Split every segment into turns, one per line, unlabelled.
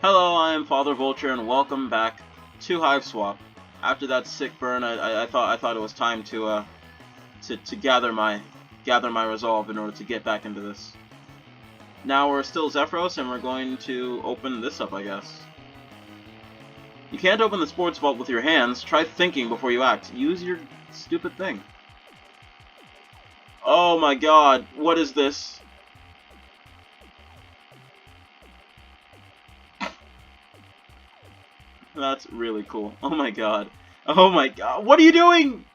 Hello, I am Father Vulture, and welcome back to Hiveswap. After that sick burn, I thought it was time to gather my resolve in order to get back into this. Now we're still Zephyros, and we're going to open this up, I guess. You can't open the sports vault with your hands. Try thinking before you act. Use your stupid thing. Oh my god, what is this? That's really cool. Oh my god. Oh my god. What are you doing?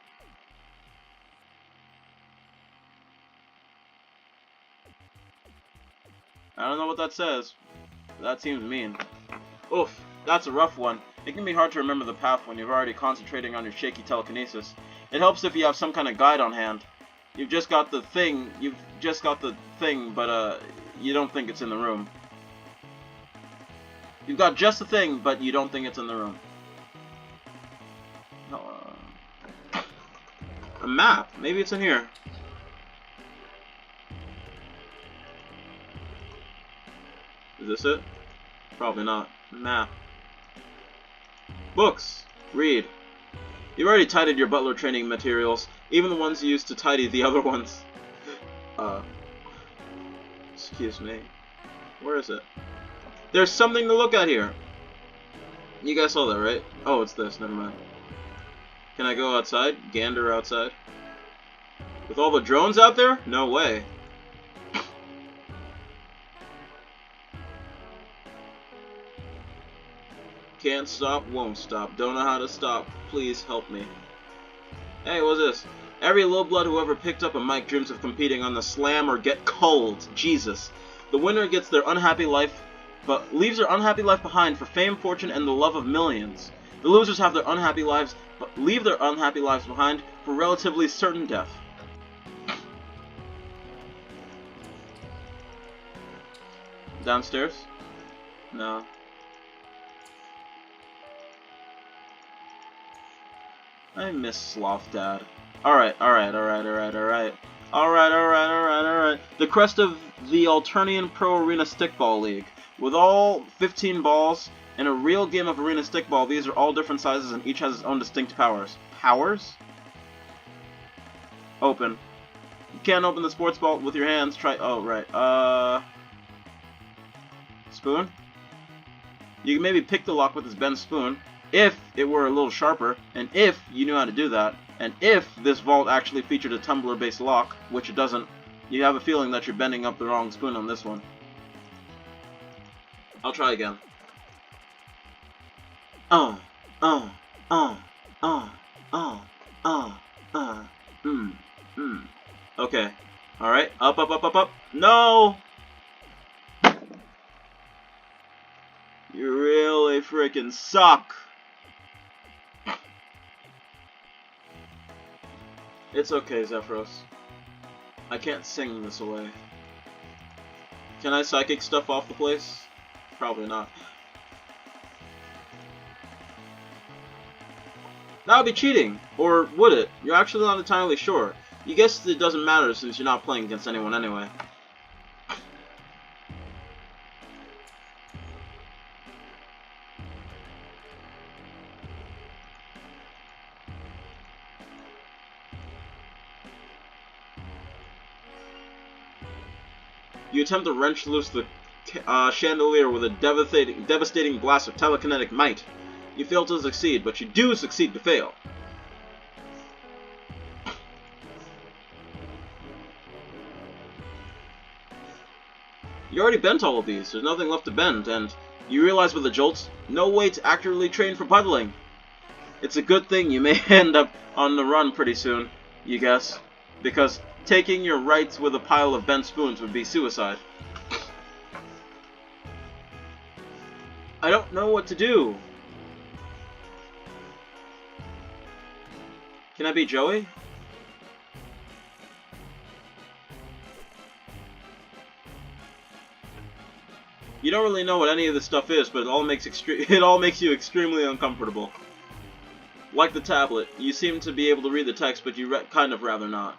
I don't know what that says. That seems mean. Oof, that's a rough one. It can be hard to remember the path when you're already concentrating on your shaky telekinesis. It helps if you have some kind of guide on hand. You've just got the thing, but you don't think it's in the room. You've got just the thing, but you don't think it's in the room. A map. Maybe it's in here. Is this it? Probably not. Map. Books. Read. You've already tidied your butler training materials, even the ones you used to tidy the other ones. Excuse me. Where is it? There's something to look at here. You guys saw that, right? Oh, it's this. Never mind. Can I go outside? Gander outside? With all the drones out there? No way. Can't stop, won't stop. Don't know how to stop. Please help me. Hey, what's this? Every low blood who ever picked up a mic dreams of competing on the slam or get cold. Jesus. The winner gets their unhappy life, but leaves their unhappy life behind for fame, fortune, and the love of millions. The losers have their unhappy lives, but leave their unhappy lives behind for relatively certain death. Downstairs? No. I miss Sloth Dad. Alright. The crest of the Alternian Pro Arena Stickball League. With all 15 balls in a real game of arena stickball, these are all different sizes and each has its own distinct powers. Powers? Open. You can't open the sports ball with your hands. Try. Oh, right. Spoon? You can maybe pick the lock with this bent spoon, if it were a little sharper, and if you knew how to do that, and if this vault actually featured a tumbler-based lock, which it doesn't, you have a feeling that you're bending up the wrong spoon on this one. I'll try again. Okay. Alright, up. No! You really freaking suck! It's okay, Zephyros. I can't sing this away. Can I psychic stuff off the place? Probably not. That would be cheating. Or would it? You're actually not entirely sure. You guess it doesn't matter since you're not playing against anyone anyway. You attempt to wrench loose the chandelier with a devastating blast of telekinetic might. You fail to succeed, but you do succeed to fail. You already bent all of these, there's nothing left to bend, and you realize with the jolts, no way to accurately train for puddling. It's a good thing you may end up on the run pretty soon, you guess, because taking your rights with a pile of bent spoons would be suicide. I don't know what to do. Can I be Joey? You don't really know what any of this stuff is, but it all makes you extremely uncomfortable. Like the tablet, you seem to be able to read the text, but you kind of rather not.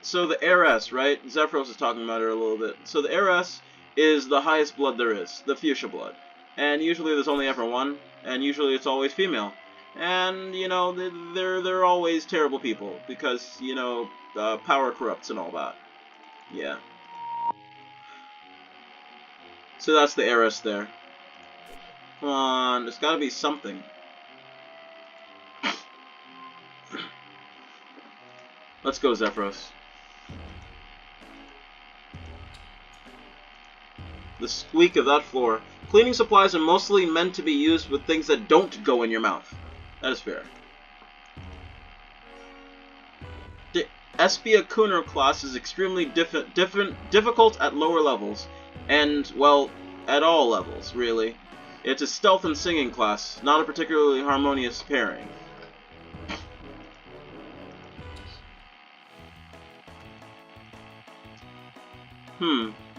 So the heiress, right? Zephyros is talking about her a little bit. So the heiress is the highest blood there is, the fuchsia blood. And usually there's only ever one, and usually it's always female. And, you know, they're always terrible people, because, you know, power corrupts and all that. Yeah. So that's the heiress there. Come on, there's gotta be something. Let's go, Zephyros. The squeak of that floor. Cleaning supplies are mostly meant to be used with things that don't go in your mouth. That is fair. The Espia Kuner class is extremely difficult at lower levels, and, well, at all levels, really. It's a stealth and singing class, not a particularly harmonious pairing.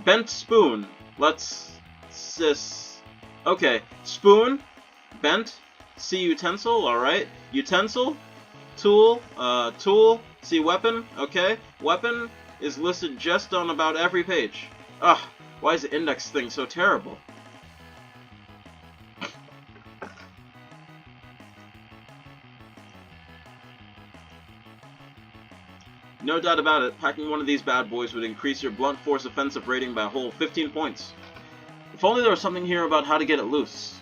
Bent spoon. Let's... Okay, spoon, bent, see utensil, alright. Utensil, tool, tool, see weapon, okay. Weapon is listed just on about every page. Ugh, why is the index thing so terrible? No doubt about it, packing one of these bad boys would increase your blunt force offensive rating by a whole 15 points. If only there was something here about how to get it loose.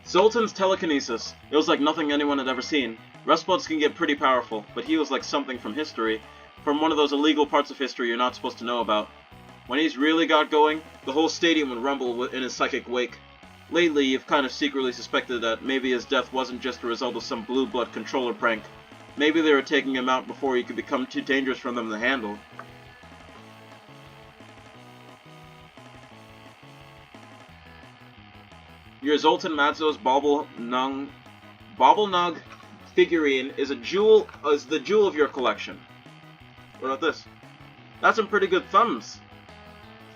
Zoltan's telekinesis. It was like nothing anyone had ever seen. Rustbloods can get pretty powerful, but he was like something from history. From one of those illegal parts of history you're not supposed to know about. When he's really got going, the whole stadium would rumble in his psychic wake. Lately, you've kind of secretly suspected that maybe his death wasn't just a result of some blue blood controller prank. Maybe they were taking him out before he could become too dangerous for them to handle. Your Zoltan Matzo's Bobble-Nug figurine is the jewel of your collection. What about this? That's some pretty good thumps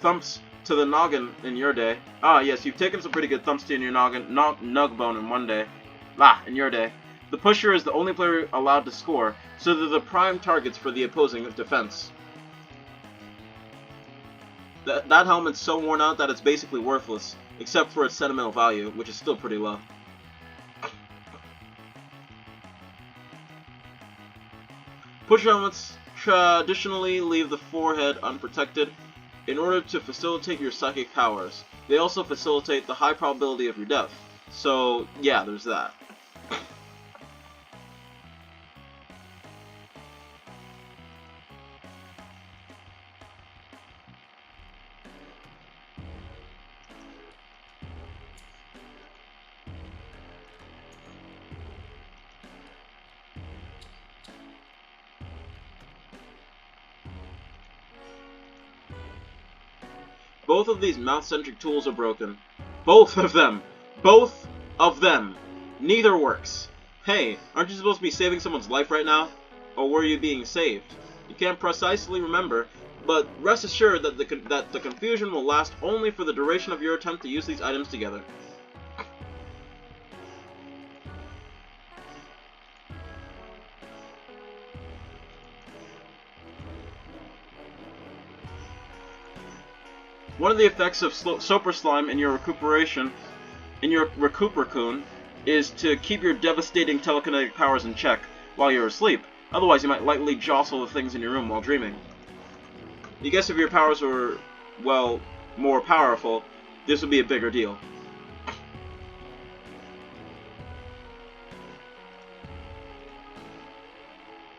to the noggin in your day. Ah, yes, you've taken some pretty good thumps to your noggin, nug bone in one day. In your day. The pusher is the only player allowed to score, so they're the prime targets for the opposing defense. That helmet's so worn out that it's basically worthless, except for its sentimental value, which is still pretty low. Pusher helmets traditionally leave the forehead unprotected in order to facilitate your psychic powers. They also facilitate the high probability of your death. So, yeah, there's that. Both of these mouth-centric tools are broken. Both of them! Both of them! Neither works. Hey, aren't you supposed to be saving someone's life right now? Or were you being saved? You can't precisely remember, but rest assured that the confusion will last only for the duration of your attempt to use these items together. One of the effects of Super Slime in your Recupercoon, is to keep your devastating telekinetic powers in check while you're asleep. Otherwise, you might lightly jostle the things in your room while dreaming. You guess if your powers were, well, more powerful, this would be a bigger deal.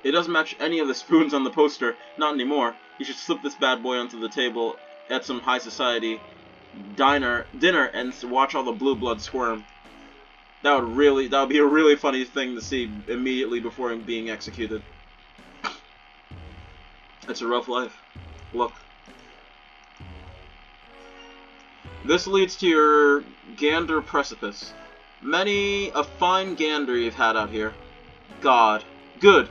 It doesn't match any of the spoons on the poster, not anymore. You should slip this bad boy onto the table at some high society dinner and watch all the blue blood squirm. That would be a really funny thing to see immediately before him being executed. It's a rough life. Look. This leads to your gander precipice. Many a fine gander you've had out here. God. Good.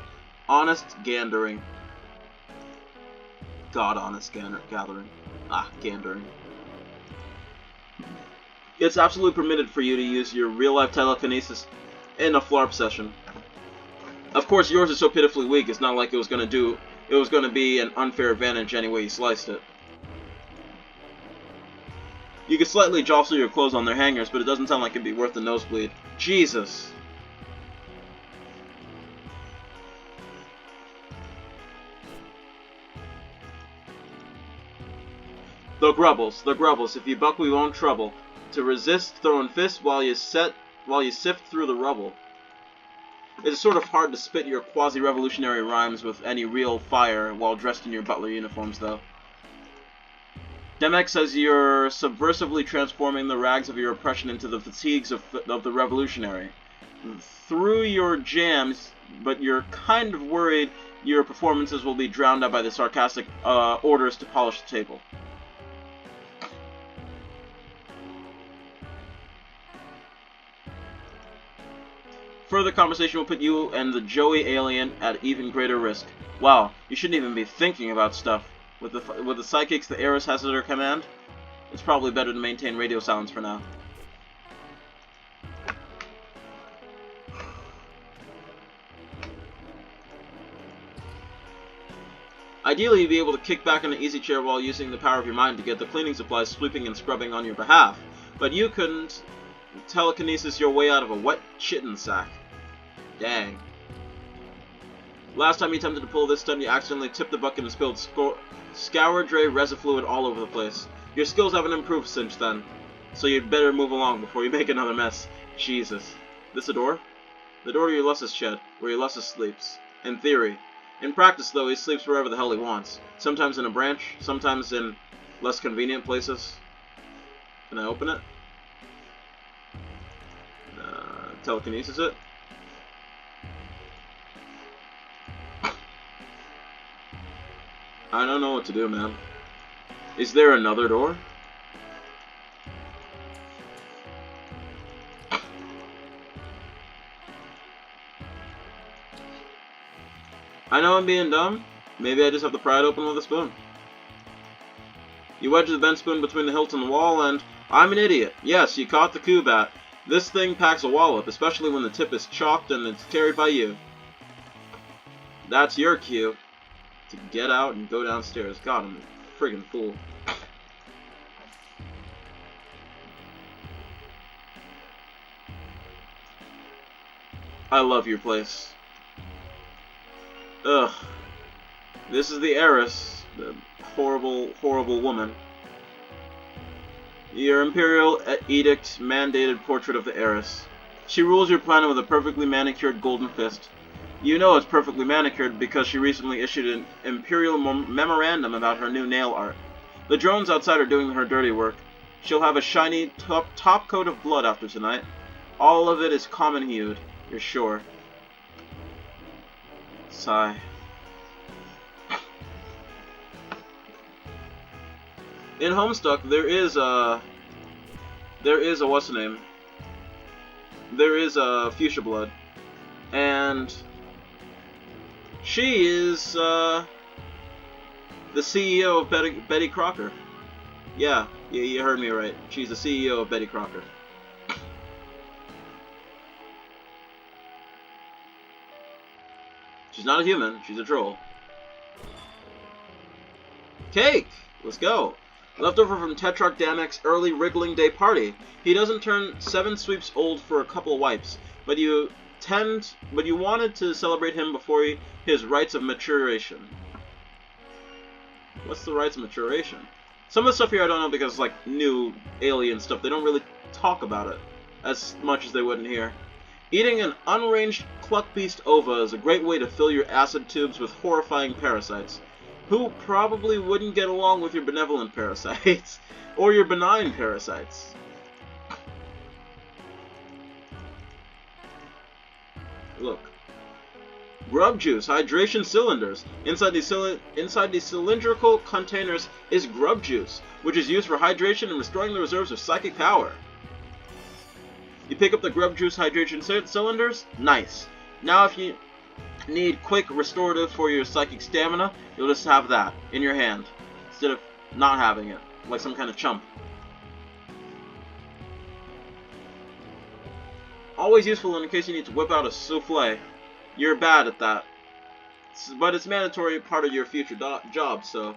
Honest gandering. God, honest gathering. Gandering. It's absolutely permitted for you to use your real-life telekinesis in a FLARP session. Of course, yours is so pitifully weak, it's not like it was going to be an unfair advantage any way you sliced it. You could slightly jostle your clothes on their hangers, but it doesn't sound like it'd be worth the nosebleed. Jesus. The grubbles, if you buck we won't trouble. To resist, throwing fists while you sift through the rubble. It's sort of hard to spit your quasi-revolutionary rhymes with any real fire while dressed in your butler uniforms, though. Demek says you're subversively transforming the rags of your oppression into the fatigues of the revolutionary. Through your jams, but you're kind of worried your performances will be drowned out by the sarcastic orders to polish the table. Further conversation will put you and the Joey alien at even greater risk. Wow, you shouldn't even be thinking about stuff. With the psychics the heiress has at her command, it's probably better to maintain radio silence for now. Ideally, you'd be able to kick back in an easy chair while using the power of your mind to get the cleaning supplies sweeping and scrubbing on your behalf, but you couldn't telekinesis your way out of a wet chitin sack. Dang. Last time you attempted to pull this stunt, you accidentally tipped the bucket and spilled Scour Dre resin fluid all over the place. Your skills haven't improved since then, so you'd better move along before you make another mess. Jesus. This a door? The door to Ulysses' shed, where Ulysses sleeps. In theory. In practice, though, he sleeps wherever the hell he wants. Sometimes in a branch, sometimes in less convenient places. Can I open it? Telekinesis it? I don't know what to do, man. Is there another door? I know I'm being dumb. Maybe I just have to pry it open with a spoon. You wedge the bent spoon between the hilt and the wall, and I'm an idiot. Yes, you caught the Kubat. This thing packs a wallop, especially when the tip is chalked and it's carried by you. That's your cue to get out and go downstairs. God, I'm a friggin' fool. I love your place. Ugh. This is the heiress, the horrible, horrible woman. Your Imperial Edict mandated portrait of the heiress. She rules your planet with a perfectly manicured golden fist. You know it's perfectly manicured because she recently issued an Imperial memorandum about her new nail art. The drones outside are doing her dirty work. She'll have a shiny top coat of blood after tonight. All of it is common-hued, you're sure. Sigh. In Homestuck, there is a what's the name? There is a Fuchsia Blood, and she is the CEO of Betty Crocker. Yeah, you heard me right. She's the CEO of Betty Crocker. She's not a human. She's a troll. Cake. Let's go. Leftover from Tetrarch Damek's early Wriggling Day party. He doesn't turn 7 sweeps old for a couple of wipes, but you wanted to celebrate him before his rites of maturation. What's the rites of maturation? Some of the stuff here I don't know because it's like new alien stuff. They don't really talk about it as much as they would in here. Eating an unranged cluck beast ova is a great way to fill your acid tubes with horrifying parasites, who probably wouldn't get along with your benevolent parasites, or your benign parasites. Look. Grub juice, hydration cylinders. Inside these cylindrical containers is grub juice, which is used for hydration and restoring the reserves of psychic power. You pick up the grub juice hydration cylinders? Nice. Now if you need quick restorative for your psychic stamina, you'll just have that in your hand instead of not having it, like some kind of chump. Always useful in case you need to whip out a souffle. You're bad at that, but it's mandatory part of your future job, so.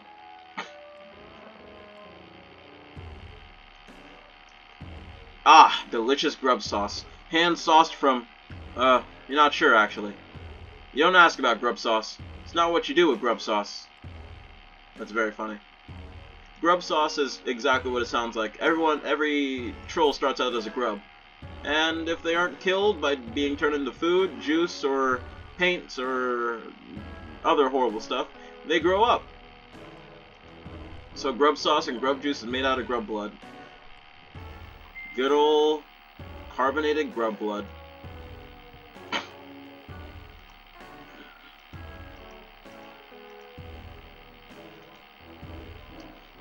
Ah, delicious grub sauce. Hand sauced from, you're not sure actually. You don't ask about grub sauce. It's not what you do with grub sauce. That's very funny. Grub sauce is exactly what it sounds like. Every troll starts out as a grub. And if they aren't killed by being turned into food, juice, or paints, or other horrible stuff, they grow up. So grub sauce and grub juice is made out of grub blood. Good old carbonated grub blood.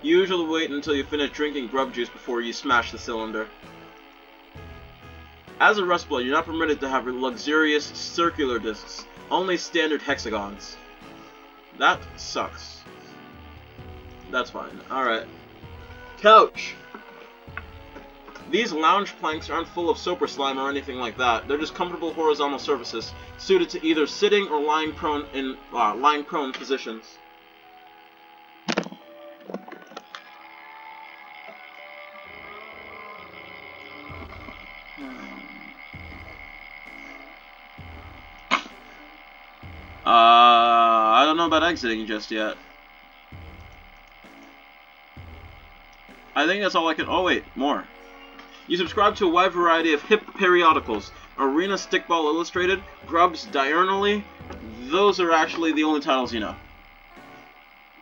Usually wait until you finish drinking grub juice before you smash the cylinder. As a Rustblood, you're not permitted to have luxurious circular discs, only standard hexagons. That sucks. That's fine. Alright. Couch! These lounge planks aren't full of soap or slime or anything like that. They're just comfortable horizontal surfaces, suited to either sitting or lying prone in lying prone positions. I don't know about exiting just yet. I think that's all I can. Oh wait, more. You subscribe to a wide variety of hip periodicals. Arena Stickball Illustrated, Grubs Diurnally. Those are actually the only titles you know.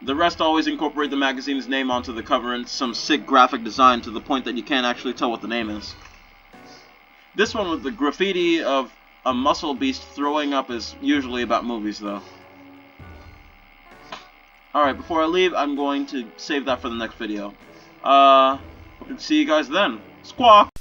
The rest always incorporate the magazine's name onto the cover and some sick graphic design to the point that you can't actually tell what the name is. This one with the graffiti of a muscle beast throwing up is usually about movies, though. Alright, before I leave, I'm going to save that for the next video. See you guys then. Squawk!